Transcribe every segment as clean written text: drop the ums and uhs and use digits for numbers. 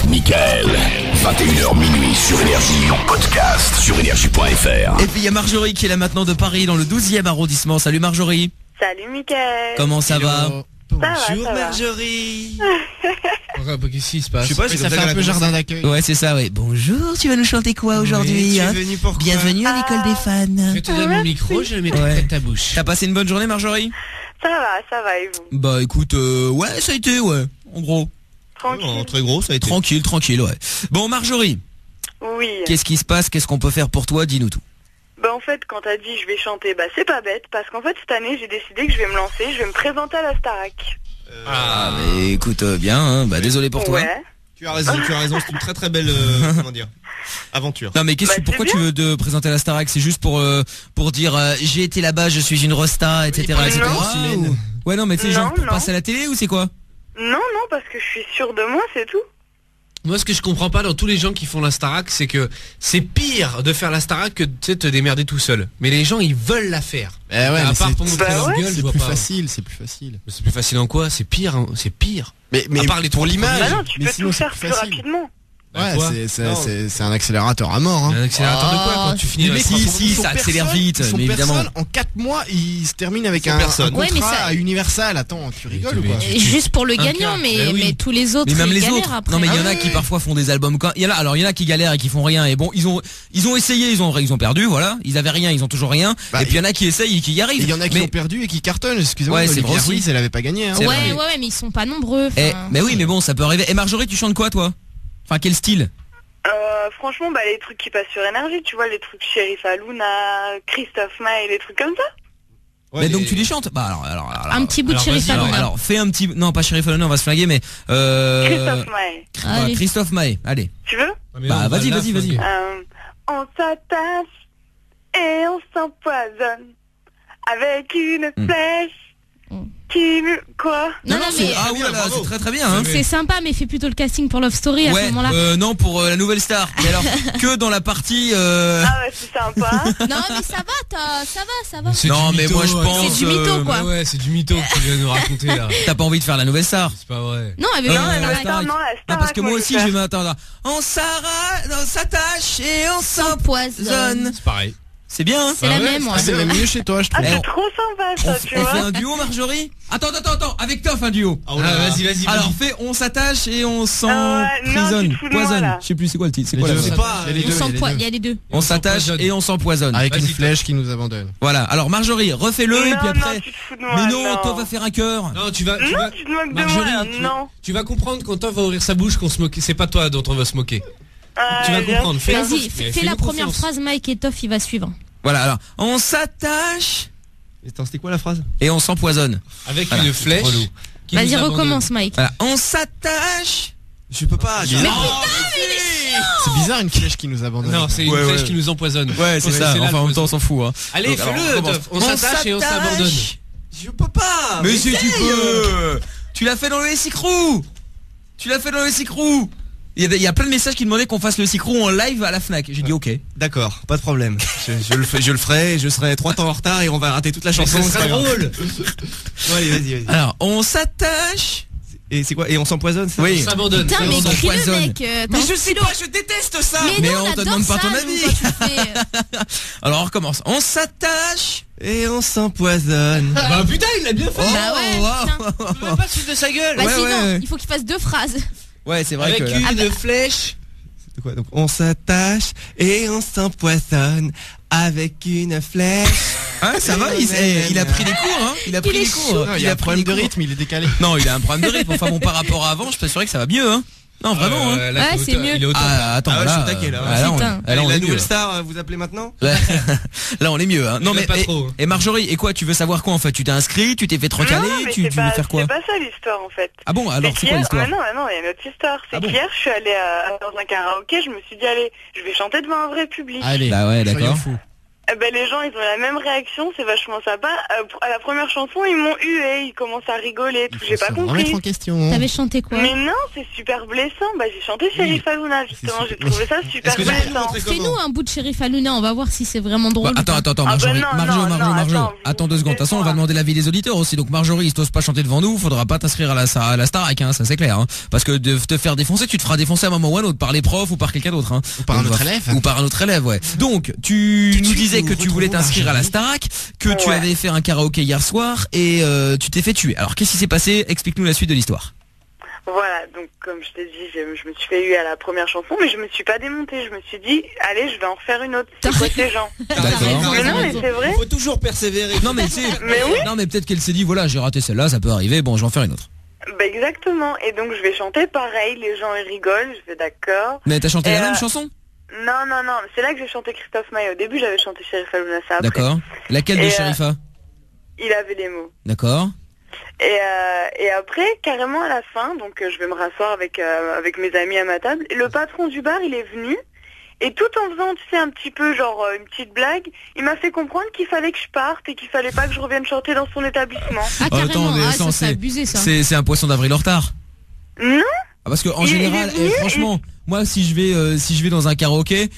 Michael, 21h minuit sur Énergie, en podcast sur énergie.fr. Et puis il y a Marjorie qui est là maintenant de Paris dans le 12e arrondissement. Salut Marjorie. Salut Michael. Comment ça va? Bonjour Ça va. Marjorie. Qu'est-ce qui se passe? Je sais pas, ça fait un peu jardin d'accueil. Ouais, c'est ça, ouais. Bonjour, tu vas nous chanter quoi aujourd'hui, hein? Venu pour Bienvenue à l'école des fans. Je te donne mon micro, je le mettrai près de ta bouche. T'as passé une bonne journée Marjorie? Ça va et vous? Bah écoute, ouais, ça a été, ouais, en gros. Tranquille. Très gros, ça a été. Tranquille, ouais. Bon Marjorie, Oui. qu'est-ce qui se passe? Qu'est-ce qu'on peut faire pour toi? Dis-nous tout. Bah en fait, quand t'as dit je vais chanter, bah c'est pas bête, parce qu'en fait cette année j'ai décidé que je vais me lancer, je vais me présenter à la Starac. Ah, mais écoute, bien, hein. Bah désolé pour toi. Ouais. Tu as raison, c'est une très belle comment dire, aventure. Non mais pourquoi c'est tu veux te présenter à la Starac? C'est juste pour dire j'ai été là-bas, je suis une rosta, etc. Oui, etc. non. ou- Ouais non mais tu sais genre Non, pour non. passer à la télé ou c'est quoi? Non, parce que je suis sûre de moi, c'est tout. Moi, ce que je comprends pas dans tous les gens qui font la Starac, c'est que c'est pire de faire la Starac que de te démerder tout seul. Mais les gens, ils veulent la faire. ouais, à mais part pour montrer Bah leur ouais. gueule, je c'est vois plus pas. facile, c'est plus facile. Mais c'est plus facile en quoi? C'est pire, hein. C'est pire. Mais À part les pour trois l'image, Bah non, tu mais peux sinon, tout c'est faire plus facile. rapidement. Bah, quoi? C'est un accélérateur à mort. Un accélérateur de quoi quand tu finis les dans les mecs, trois ils secondes? sont ça accélère personne, vite, ils sont mais évidemment. personne. En 4 mois, ils se terminent avec Ils sont un personne. contrat Ouais, mais ça- à Universal. Attends, tu rigoles ou Mais quoi? tu- Juste pour le Un gagnant, quart, mais, bah oui. mais tous les autres, Mais même ils les galèrent autres. après. Non mais il y en Ah a ouais. qui parfois font des albums quand il y en a qui galèrent et qui font rien et bon ils ont essayé, ils ont perdu, voilà, ils avaient rien, ils ont toujours rien Bah, et puis il y en a qui essayent et qui y arrivent. Il y en a qui mais, ont perdu et qui cartonnent. Excusez-moi, Ouais, c'est Olivia vrai aussi. Ruiz, elle avait pas gagné. Hein. C'est Ouais, vrai. ouais, mais ils sont pas nombreux. eh, enfin. mais oui mais bon ça peut arriver. Et Marjorie, tu chantes quoi toi? Enfin quel style? Franchement, bah les trucs qui passent sur énergie, tu vois, les trucs Sheriff Aluna, Christophe Maé, les trucs comme ça. Ouais, Mais donc tu les chantes? Bah alors Un petit bout de alors, Sheriff vas-y, Aluna. alors fais un petit, non pas Sheriff Aluna, on va se flinguer mais Christophe Maé. voilà, Allez. Christophe Maé, allez. Tu veux? Ah, mais Bah, non, vas-y, là, vas-y. flinguer. On s'attache et on s'empoisonne avec une flèche qui nous... Quoi? Non, c'est mais ah bien, oulala, bravo. c'est très très bien hein. c'est sympa, mais fais plutôt le casting pour Love Story à ce Ouais, moment-là. non pour la nouvelle star. Mais alors que dans la partie Ah ouais, c'est sympa. Non, mais ça va. C'est Non, du mais moi, je mytho, pense, attends. C'est du mytho, quoi. Ouais, c'est du mytho que tu viens de nous raconter là. t'as pas envie de faire la nouvelle star? C'est pas vrai. Non, avec Non, le la la Starac. star, non, la Non, star. parce que moi aussi je vais m'attendre. On s'attache et on s'empoisonne. Poison. C'est pareil. C'est bien hein? C'est la même, ouais. Ah, c'est même mieux chez toi, je Ah, trouve. c'est trop sympa On, ça, tu on fait vois. un duo Marjorie? Attends, avec Toff un duo. Ah, vas-y. Alors fais on s'attache et on non, s'emprisonne. tu te fous de moi, Poisonne. là. Je sais plus c'est quoi le titre. C'est quoi Les la deux. phrase? pas, il y a les On deux, il y a les s'empoisonne, deux. il y a les deux. On s'attache et on s'empoisonne. Avec une Vas-y, flèche qui nous abandonne. Voilà. Alors Marjorie, refais-le et puis Non, après. non, tu te fous de moi. Mais non, Toff va faire un cœur. Non, tu vas. Non, tu te moques de Marjorie, moi, tu- non. Tu vas comprendre quand Toff va ouvrir sa bouche qu'on se moque. C'est pas toi dont on va se moquer. Tu vas bien comprendre. sûr. Fais-la. Vas-y, fais la première phrase, Mike et Toff, il va suivre. Voilà. Alors on s'attache Attends, c'était quoi la phrase? et on s'empoisonne. Avec Voilà, une flèche. relou. qui Vas-y, nous abandonne. recommence, Mike. Voilà. On s'attache. Je peux pas. C'est bizarre une flèche qui nous abandonne. Non, c'est une Ouais, flèche ouais. qui nous empoisonne. Ouais, c'est ça. là Enfin, en le même temps, on s'en fout. Hein. Allez, Donc, alors, fais-le, recommence. Toff. On s'attache et on s'abandonne. Je peux pas. Mais si tu peux. Tu l'as fait dans le SICROU. Il y a plein de messages qui demandaient qu'on fasse le SICROU en live à la Fnac. J'ai dit ok. D'accord, pas de problème. Je le ferai, je serai 3 temps en retard et on va rater toute la chanson. C'est très drôle. Bon, allez, vas-y. Alors, on s'attache. Et c'est quoi? Et on s'empoisonne, c'est Oui. On s'abandonne. Putain, mais on écris-le, s'empoisonne. mec. Mais je sais pas, je déteste ça. Mais on non, te adore demande pas ça, ton nous, avis. quand tu fais, Alors on recommence. On s'attache. Et on s'empoisonne. Bah putain, il l'a bien fait. Bah ouais, wow. putain. Tu veux pas se foutre de sa gueule. Bah Ouais, sinon, ouais. il faut qu'il fasse 2 phrases. Ouais, c'est vrai Avec que là- une flèche. C'est quoi? Donc, on s'attache et on s'empoisonne avec une flèche. Hein, ça va, il a pris des cours, hein. Il a pris est des cours. Non, il y a un pris problème des de cours. rythme, il est décalé. Non, il a un problème de rythme. Enfin bon, par rapport à avant, je t'assurais que ça va mieux, hein. Non, vraiment, hein. Là, Ouais, t'es au c'est top. mieux. Il est au top. Ah, attends, Ah ouais, là, je suis taqué, là. là, on, Putain. là, Allez, on la est nouvelle mieux. star, vous appelez maintenant? Là, on est mieux, hein. Non, Il mais va pas trop. et Marjorie, et quoi, tu veux savoir quoi en fait? Tu t'es inscrit, tu t'es fait trop caler, Non, mais tu c'est veux pas, faire quoi? c'est pas ça l'histoire en fait. Ah bon, alors c'est quoi l'histoire? Non, il y a une autre histoire. C'est Ah bon qu'hier, je suis allée dans un karaoké, je me suis dit, allez, je vais chanter devant un vrai public. Allez. Bah ouais, soyons d'accord. fous. les gens, ils ont la même réaction, c'est vachement sympa. À la première chanson, ils m'ont hué, ils commencent à rigoler, tout, j'ai pas Remettre compris. en question. T'avais chanté quoi? Mais non, c'est super blessant. J'ai chanté Sheriff Aluna, justement, j'ai trouvé ça super Est-ce que tu peux blessant. montrer Fais-nous un bout de Sheriff Aluna, on va voir si c'est vraiment drôle. Attends, Ah Marjorie, bah non, Marjo, non, attends, attends 2 secondes. De toute façon, on va demander l'avis des auditeurs aussi. Donc Marjorie, si t'oses pas chanter devant nous, faudra pas t'inscrire à la Starac, hein, ça c'est clair. Hein. Parce que de te faire défoncer, tu te feras défoncer à un moment ou à un autre par les profs ou par quelqu'un d'autre. Hein. Ou par un autre élève. Ou par un autre élève, ouais. Donc, tu Tout de nous suite, disais nous que tu voulais retrouvons t'inscrire à la Marjorie. Starac, que tu Ouais. avais fait un karaoké hier soir et tu t'es fait tuer. Alors, qu'est-ce qui s'est passé? Explique-nous la suite de l'histoire. Voilà, donc comme je t'ai dit, je me suis fait huer à la première chanson, mais je me suis pas démontée. Je me suis dit, allez, je vais en refaire une autre. C'est quoi ces gens? D'accord. Mais non, mais c'est vrai. Il faut toujours persévérer. Non mais c'est Mais oui. non mais peut-être qu'elle s'est dit voilà, j'ai raté celle-là, ça peut arriver, bon, je vais en faire une autre. Exactement. Et donc je vais chanter pareil, les gens ils rigolent, je vais d'accord. Mais t'as chanté Et la même chanson? Non, c'est là que j'ai chanté Christophe Maé. Au début, j'avais chanté Sheriff Aluna, ça après. D'accord. Laquelle de Et, Sherifa? Il avait les mots. D'accord. Et après, carrément à la fin, donc je vais me rasseoir avec mes amis à ma table. Et le patron du bar, il est venu. Et tout en faisant, tu sais, un petit peu genre une petite blague, il m'a fait comprendre qu'il fallait que je parte et qu'il fallait pas que je revienne chanter dans son établissement. Ah carrément, Attends, mais ça attends, c'est abusé ça. C'est un poisson d'avril en retard. Non. Ah, parce que en Il est général, venu franchement, moi si je vais dans un karaoké,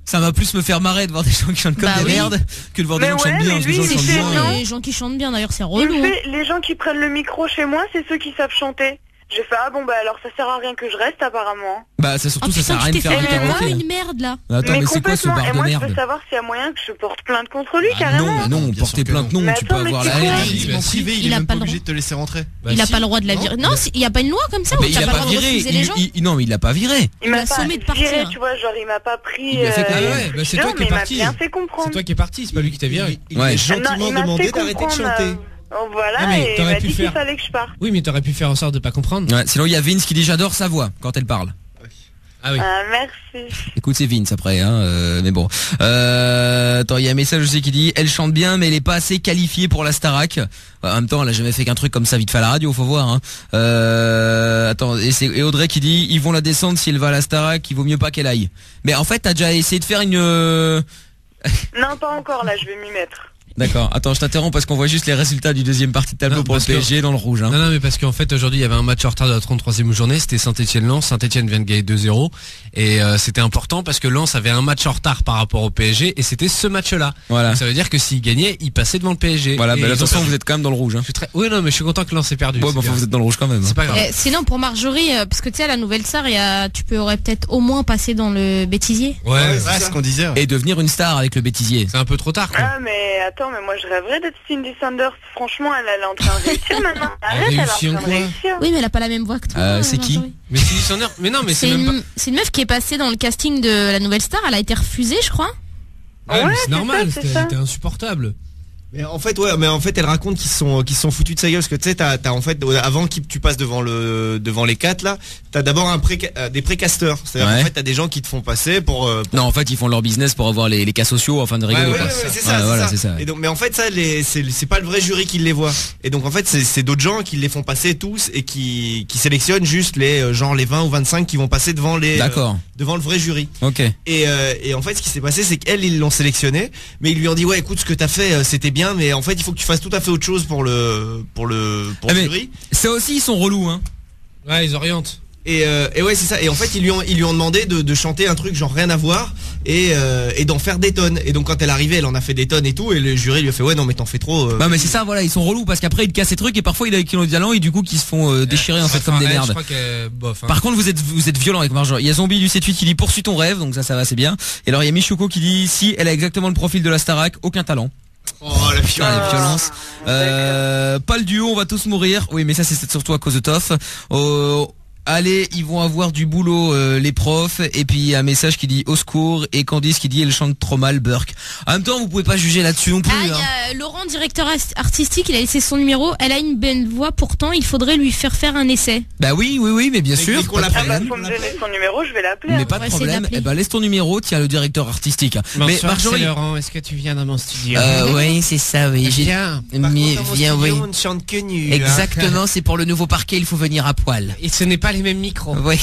ça va plus me faire marrer de voir des gens qui chantent comme Bah des oui. merdes que de voir des Mais gens qui chantent ouais, bien. mais Parce que les lui, gens qui il chantent fait bien. non. Les gens qui chantent bien d'ailleurs c'est Il relou. me hein. fait, les gens qui prennent le micro chez moi, c'est ceux qui savent chanter. J'ai fait, ah bon, bah alors ça sert à rien que je reste apparemment. Bah c'est surtout Oh ça sert putain, à rien tu de t'es faire fait du vraiment karaoké. une merde là. Attends, mais c'est quoi ce complètement. bar Et de moi, je merde? veux savoir s'il y a moyen que je porte plainte contre lui, Ah carrément. non, mais non, Bien porter sûr que plainte non, Mais tu peux attends, mais avoir c'est la quoi haine. Il est en privé, il Il est a même pas pas le obligé de te laisser rentrer. Il a pas le droit de la virer. Non, il y a pas une loi comme ça où Mais il t'as a pas le pas droit de viré, refuser les gens. non mais il l'a pas viré. Il m'a l'a pas sommé de viré, partir. tu vois, genre il m'a pas pris. Il lui a fait quoi? Ah ouais, bah c'est toi qui mais es il m'a parti. bien fait C'est comprendre. toi qui es parti, c'est pas lui qui t'a viré. Il Ouais. a gentiment Non, il m'a demandé fait d'arrêter de comprendre, chanter. voilà, Ah, mais et il t'aurais m'a pu dit qu'il faire. fallait que je parte. Oui, mais t'aurais pu faire en sorte de pas comprendre. Ouais, sinon il y a Vince qui dit j'adore sa voix quand elle parle. Ah oui. Ah, merci. Écoute, c'est Vince après, hein, mais bon. Attends, il y a un message aussi qui dit elle chante bien, mais elle est pas assez qualifiée pour la Starac. En même temps, elle a jamais fait qu'un truc comme ça vite fait à la radio, faut voir. Hein. Attends, et Audrey qui dit ils vont la descendre si elle va à la Starac, il vaut mieux pas qu'elle aille. Mais en fait, t'as déjà essayé de faire une. Non, pas encore, là, je vais m'y mettre. D'accord. Attends, je t'interromps parce qu'on voit juste les résultats du deuxième partie de tableau Non, pour le parce que- PSG dans le rouge. Hein. Non, mais parce qu'en fait aujourd'hui il y avait un match en retard de la 33e journée, c'était Saint-Etienne-Lens. Saint-Etienne vient de gagner 2-0 et c'était important parce que Lens avait un match en retard par rapport au PSG et c'était ce match-là. Voilà. Donc, ça veut dire que s'il gagnait, il passait devant le PSG. Voilà. Et Bah, ils ont attention, perdu. vous êtes quand même dans le rouge. Hein. Je suis très... Oui, non, mais je suis content que Lens ait perdu. Ouais, c'est bah, enfin, bien. vous êtes dans le rouge quand même. Hein. C'est pas grave. Sinon pour Marjorie, parce que tu sais à la nouvelle star, tu pourrais peut-être au moins passer dans le bêtisier. Ouais, c'est ce qu'on disait. Et devenir une star avec le bêtisier. c'est un peu trop tard quoi. Ah, mais attends, mais moi, je rêverais d'être Cindy Sanders. Franchement, elle est en train de réussir maintenant. Arrête, elle est en réussit en train de quoi réussir. Oui mais elle a pas la même voix que toi. c'est qui Marjorie. Mais Cindy Sanders, mais non, mais c'est même pas. C'est une meuf qui est passée dans le casting de la nouvelle star, elle a été refusée je crois. Ouais, mais Ouais, c'est c'est normal, ça, c'est ça. c'était insupportable. Mais en fait, ouais, mais en fait, elle raconte qu'ils sont foutus de sa gueule parce que tu sais, t'as en fait, avant que tu passes devant les 4 là, t'as d'abord des précasteurs. C'est-à-dire Ouais. qu'en fait, t'as des gens qui te font passer pour Non, en fait, ils font leur business pour avoir les cas sociaux afin de rigoler. ouais, quoi. c'est ça, Ouais, c'est voilà, ça. c'est ça. Et donc, mais en fait, ça, c'est pas le vrai jury qui les voit. Et donc, en fait, c'est d'autres gens qui les font passer tous et qui sélectionnent juste les genre les 20 ou 25 qui vont passer devant D'accord. devant le vrai jury. Ok. Et en fait, ce qui s'est passé, c'est qu'elle, ils l'ont sélectionné, mais ils lui ont dit ouais, écoute, ce que t'as fait, c'était bien, mais en fait, il faut que tu fasses tout à fait autre chose pour le Ah, mais- jury. Ça aussi, ils sont relous, hein. Ouais, ils orientent. Et ouais, c'est ça. Et en fait, ils lui ont demandé de chanter un truc genre rien à voir et d'en faire des tonnes. Et donc, quand elle est arrivée, elle en a fait des tonnes et tout. Et le jury lui a fait ouais, non, mais t'en fais trop. Bah mais c'est ça, voilà, ils sont relous parce qu'après ils cassent ces trucs et parfois il a qui ont du talent et du coup qui se font déchirer en fait comme des Je merdes. crois que bof. Hein. Par contre, vous êtes violent avec Marjorie. Il y a Zombie du 7-8 qui dit poursuis ton rêve, donc ça va, c'est bien. Et alors il y a Michouko qui dit si elle a exactement le profil de la Starac, aucun talent. Oh la Putain, la violence. Pas le duo, on va tous mourir. Oui, mais ça c'est surtout à cause de Toff. Allez, ils vont avoir du boulot les profs. Et puis il y a un message qui dit au secours et Candice qui dit elle chante trop mal Burke. En même temps, vous pouvez pas juger là-dessus non plus. Ah, il y a Laurent, directeur artistique, il a laissé son numéro. Elle a une belle voix, pourtant il faudrait lui faire un essai. Bah oui, mais bien sûr. qu'on pas de l'appelle. Ah bah, problème. faut me donner son numéro, je vais l'appeler. Mais hein. pas On de va essayer problème. d'appeler. Eh ben laisse ton numéro, tiens le directeur artistique. Mais Marjorie. Laurent, est-ce que tu viens dans mon studio Oui, c'est ça, oui. Viens. Mais viens, oui. on ne chante que nu. Exactement, c'est pour le nouveau parquet, il faut venir à poil. Et ce n'est pas les mêmes micros. Oui.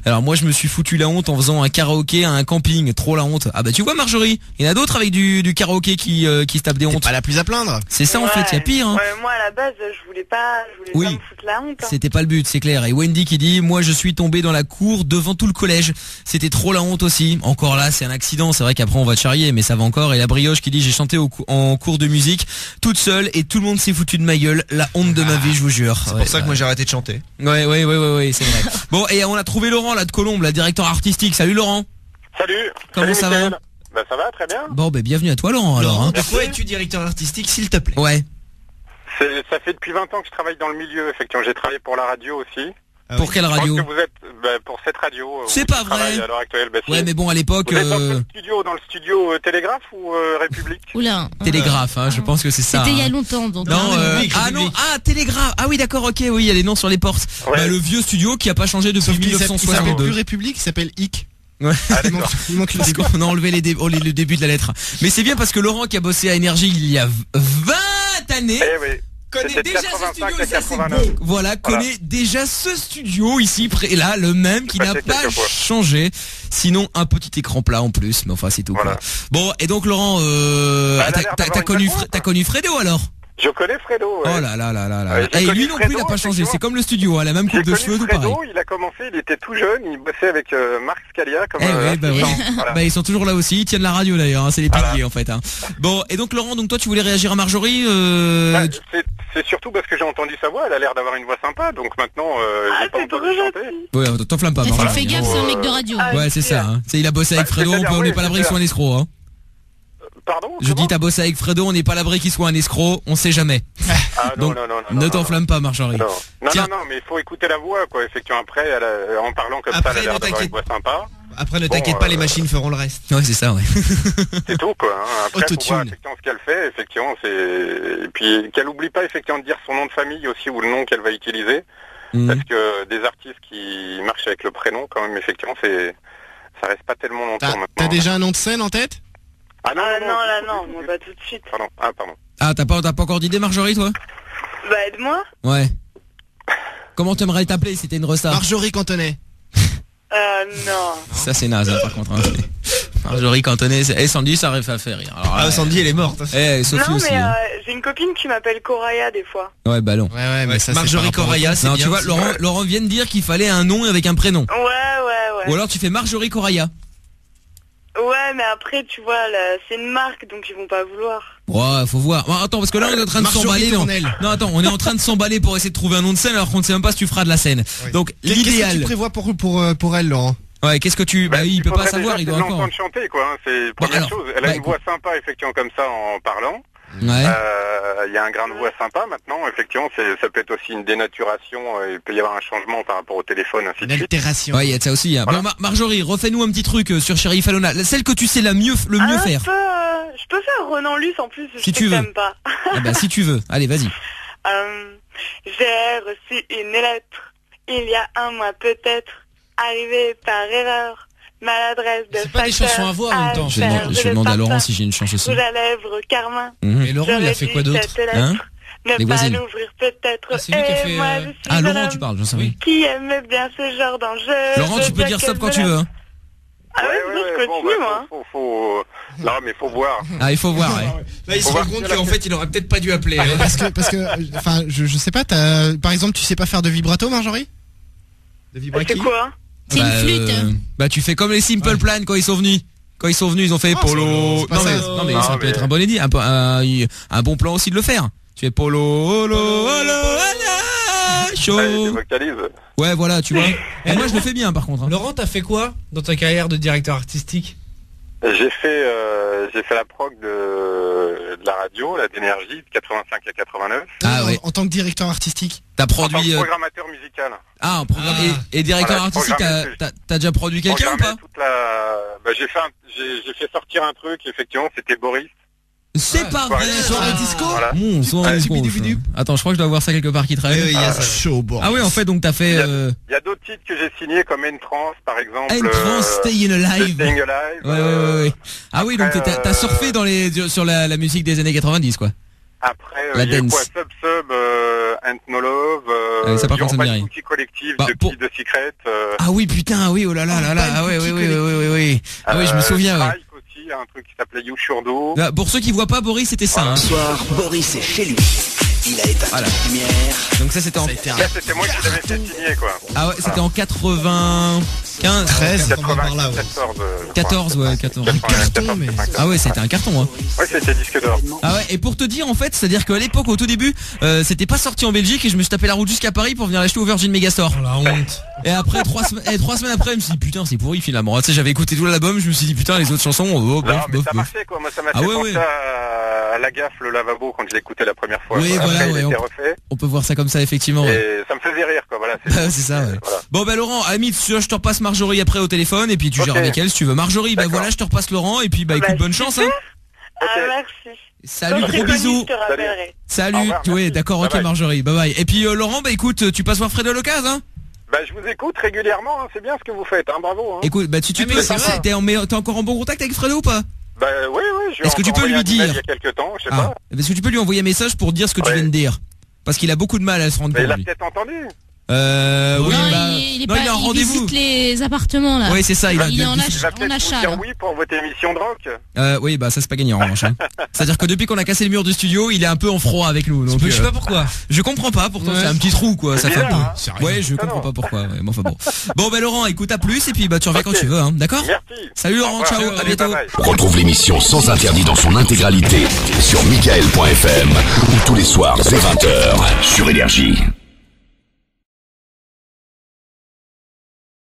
Alors moi je me suis foutu la honte en faisant un karaoké à un camping, trop la honte. Ah bah tu vois Marjorie, il y en a d'autres avec du karaoké qui se tapent des hontes. Pas la plus à plaindre. C'est ça en fait, il y a pire hein. Ouais, moi à la base, je voulais pas Oui. me foutre la honte. Hein. C'était pas le but, c'est clair. Et Wendy qui dit, moi je suis tombé dans la cour devant tout le collège. C'était trop la honte aussi. Encore là, c'est un accident. C'est vrai qu'après on va te charrier, mais ça va encore. Et la brioche qui dit, j'ai chanté en cours de musique toute seule et tout le monde s'est foutu de ma gueule. La honte de ma vie, je vous jure. C'est pour ça que moi j'ai arrêté de chanter. Ouais, c'est vrai. Bon, et on a trouvé Laurent là de Colombe, la directeur artistique. Salut Laurent. Salut. Comment ça va? Bah ça va très bien. Bon, bienvenue à toi Laurent alors. Laurent, Hein. pourquoi es-tu directeur artistique s'il te plaît? Ouais. Ça fait depuis 20 ans que je travaille dans le milieu, effectivement. J'ai travaillé pour la radio aussi. Pour quelle radio? Je pense que vous êtes pour cette radio. C'est où pas je travaille vrai. À l'heure actuelle. Bah, si. Ouais, mais bon à l'époque. Vous êtes dans le studio Télégraphe ou République? Oula. Télégraphe, hein, je pense que c'est ça. C'était il y a hein. longtemps donc. Non, République. Télégraphe. Ah oui, d'accord, ok, oui, il y a les noms sur les portes. Ouais. Bah, le vieux studio qui a pas changé depuis Sauf qu'il s'appelle 1962. plus République, il s'appelle IC. Ouais. Ah, Il d'accord. manque le Parce début. qu'on a enlevé le début de la lettre. Mais c'est bien parce que Laurent qui a bossé à Énergie il y a 20 années Eh oui. connaît C'était déjà ce 85 studio à et ça c'est 89. bon. Voilà, connaît déjà ce studio ici près là, le même qui J'ai n'a passé pas quelques fois. changé. Sinon un petit écran plat en plus, mais enfin c'est tout Voilà. quoi. Bon, et donc Laurent Bah, elle a l'air d'avoir une belle voix, t'as connu Fredo alors? Je connais Fredo. Ouais. Oh là là là là là. Ouais, j'ai Et connu lui non plus Fredo, il a pas changé, effectivement. c'est comme le studio, hein, la même J'ai coupe de connu cheveux, tout pareil. Fredo, il a commencé, il était tout jeune, il bossait avec Marc Scalia comme Oui. assistant. Voilà. Bah ils sont toujours là aussi, ils tiennent la radio d'ailleurs, hein, c'est les piliers en fait. Hein. Bon, et donc Laurent, donc toi tu voulais réagir à Marjorie Bah, c'est surtout parce que j'ai entendu sa voix, elle a l'air d'avoir une voix sympa, donc maintenant j'ai pas c'est trop entendu chanter. gentil. Ouais, t'enflamme pas. Ouais, Marjorie. fais gaffe, c'est un mec de radio. Ah, Ouais, c'est ça. Hein. Il a bossé avec Bah, Fredo, c'est-à-dire, on n'est oui, pas à l'abri c'est qu'il soit un escroc. Hein. Pardon? Je dis t'as bossé avec Fredo, on n'est pas à l'abri qu'il soit un escroc, on sait jamais. Ah non, Donc, non, ne t'enflamme pas, Marjorie. Non, Tiens. non, mais il faut écouter la voix, quoi. Effectivement, après, en parlant comme Après, ça, elle a l'air ne d'avoir t'inquiète- une voix sympa. Après ne Bon, t'inquiète pas, les machines feront le reste. Ouais, c'est ça, ouais. C'est tout, quoi. Hein. Après, faut Autotune. voir effectivement ce qu'elle fait. Effectivement, c'est. Et puis, qu'elle oublie pas effectivement de dire son nom de famille aussi ou le nom qu'elle va utiliser. Mhm. Parce que des artistes qui marchent avec le prénom, quand même, effectivement, ça reste pas tellement longtemps maintenant. T'as déjà un nom de scène en tête? Ah non, Ah non, non, là du non, tout, moi du pas tout. tout de suite. Pardon. Ah, pardon. Ah, t'as pas encore d'idée, Marjorie, toi? Bah aide-moi. Ouais. Comment t'aimerais t'appeler si t'es une resta? Marjorie Cantonnet. Non. Ça c'est naze, hein, par contre. Hein. Marjorie Cantonnet, et Sandy, ça aurait fait rire. Alors, Ah, ouais. Sandy, elle est morte. Sophie Non aussi. mais hein. j'ai une copine qui m'appelle Coraya des fois. Ouais, bah non. Ouais, mais ça Marjorie c'est par rapport Coraya, c'est Non, bien. tu vois, Laurent vient de dire qu'il fallait un nom avec un prénom. Ouais. Ou alors tu fais Marjorie Coraya. Ouais, mais après, tu vois, là, c'est une marque, donc ils vont pas vouloir. Ouais, faut voir. Bon, attends, parce que là on est en train de Marjorie s'emballer. Non. Tournelle. Non, attends, on est en train de s'emballer pour essayer de trouver un nom de scène alors qu'on ne sait même pas si tu feras de la scène. Oui. Donc Qu'est-ce que tu l'idéal. prévois pour elle, Laurent? Ouais, qu'est-ce que tu. Bah oui, il peut pas faudrait savoir, déjà il doit qu'elle encore. l'entende chanter, quoi. Hein. C'est la première alors, chose. Elle a bah, une voix sympa, effectivement, comme ça, en parlant. Ouais. Il y a un grain de voix sympa maintenant, effectivement, ça peut être aussi une dénaturation, il peut y avoir un changement par rapport au téléphone, ainsi Une de suite. altération. Ouais, il y a de ça aussi. Hein. Voilà. Bon, Marjorie, refais-nous un petit truc sur Sheriff Alona. Celle que tu sais le mieux faire. Je peux faire Renan Luce en plus, je Si sais tu que veux. t'aimes pas. Ah bah si tu veux. Allez, vas-y. J'ai reçu une lettre, il y a un mois peut-être, arrivée par erreur, maladresse de C'est pas des facteur chansons à voix en même temps. Je demande à Laurent si j'ai une chance aussi. Sous la lèvre carmin. Mhm. Et Laurent, il a fait quoi d'autre? Hein Ne Les pas voisines. l'ouvrir peut-être. Ah, c'est lui qui a Et fait, moi, je suis Ah, un Laurent, homme tu parles, j'en sais rien. qui aimait bien ce genre d'enjeu. Laurent, tu peux dire stop quand tu veux. Hein. Ah ouais, sinon je continue, moi. Non, mais faut voir. Ah, il faut voir, ouais. Là, il se On rend va- compte qu'en fait, il aurait peut-être pas dû appeler. hein. Parce que, enfin, je sais pas, par exemple, tu sais pas faire de vibrato, Marjorie? De vibrer C'est qui quoi? C'est une flûte. Bah tu fais comme les Simple Plan quand ils sont venus. Quand ils sont venus, ils ont fait Ah, Polo. c'est pas Non ça. mais, Non, ça peut mais- être un bon idée, un bon plan aussi de le faire. Tu fais Polo, Olo, Olo, chaud. Ouais, je vocalise. Ouais, voilà, tu vois. Et moi je le fais bien par contre. Hein. Laurent, t'as fait quoi dans ta carrière de directeur artistique? J'ai fait la prog de la radio, la d'énergie, de 85 à 89. Ah ouais. En tant que directeur artistique. T'as En tant produit. que programmateur musical. Un programme. Et directeur Voilà, artistique, programmé. t'as déjà produit quelqu'un ou pas? Programmé toute bah, j'ai fait sortir un truc, effectivement, c'était Boris. C'est pas vrai. Soirée disco. Voilà. Bon, soirée disco, Bidoubidou. ça. Attends, je crois que je dois avoir ça quelque part qui traîne. Oui, il y a ça. Chaud, bon. Ah oui, en fait, donc t'as fait Il y a d'autres titres que j'ai signés, comme N-Trans, par exemple. N-Trans, Stay in Alive. Staying Alive. Ouais. Ah oui, donc après, t'as surfé sur la musique des années 90, quoi. Après, La il y a eu dance. quoi, Sub, Ant No Love, ça par contre, ça me dit rien. Boutique collective Bah, de pour- The Secret. Ah oui, putain, oui, oh là là là là, ah ouais, oui. Ah oui, je me souviens, ouais. Strike aussi, un truc qui s'appelait You Sure Do. Là, pour ceux qui voient pas, Boris, c'était ça, hein. Ce soir, Boris est chez lui. Il a éteint Voilà. toute lumière. Donc ça, c'était en... Là, c'était moi qui l'avais fait signer, quoi. Ah ouais, c'était en 95... 13. 94, 14, ouais, 14. Un carton, mais. Ah ouais, c'était un carton, hein. Ouais, c'était disque d'or. Ah ouais, et pour te dire en fait, c'est-à-dire qu'à l'époque, au tout début, c'était pas sorti en Belgique et je me suis tapé la route jusqu'à Paris pour venir l'acheter au Virgin Megastore. Oh la honte. Et après 3 semaines après, je me suis dit putain, c'est pourri finalement. Tu sais, j'avais écouté tout l'album, je me suis dit putain, les autres chansons, Non, mais ça marchait, quoi. Moi, ça m'a Ah fait ouais, penser ouais. à la gaffe, le lavabo, quand je l'écoutais la première fois. Oui, quoi. voilà, Après, ouais, il était refait. On peut voir ça comme ça effectivement. Ouais. Et ça me faisait rire, quoi. Voilà. C'est ça, ouais. Voilà. Bon bah Laurent, à la limite, je te repasse Marjorie après au téléphone et puis tu gères Ok. avec elle si tu veux. Marjorie, bah D'accord. voilà, je te repasse Laurent et puis bah écoute, bonne chance, hein. Ah, merci. Salut, Quand je gros serai bisous. connue, je te rappellerai. Salut, Au revoir, ouais, merci. d'accord, ok Bye bye. Marjorie, bye bye. Et puis Laurent, bah écoute, tu passes voir Fred à l'occasion, hein. Bah, je vous écoute régulièrement, hein. C'est bien ce que vous faites, hein. Bravo, hein. Écoute, bah tu Ah, mais peux, c'est vrai. t'es encore en bon contact avec Fredo ou pas? Bah, oui, je Est-ce que tu peux lui dire il y a quelques temps, je sais Ah, pas. est-ce que tu peux lui envoyer un message pour dire ce que tu Ouais. viens de dire? Parce qu'il a beaucoup de mal à se rendre Mais il compte. a lui. peut-être entendu. Oui, non, bah, il est non, pas, il est en il rendez-vous. visite les appartements là. Oui, c'est ça, il a Il est en Il va achat, peut-être vous là. dire oui pour votre émission de rock. Oui, bah ça c'est pas gagné en revanche. Hein. C'est-à-dire que depuis qu'on a cassé le mur du studio, il est un peu en froid avec nous. Donc, Je sais pas pourquoi. je comprends pas. Pourtant Ouais. c'est un petit trou quoi. Ça C'est fait un bizarre, peu. hein. Ouais, je comprends pas pourquoi. Ouais, mais enfin bon. Bon bah Laurent, écoute à plus et puis bah tu reviens quand tu veux. Hein. D'accord. Merci. Salut Au Laurent, revoir. ciao, à Allez, bientôt. bye bye. Retrouve l'émission Sans Interdit dans son intégralité sur Michael.fm ou tous les soirs dès 20h sur Énergie.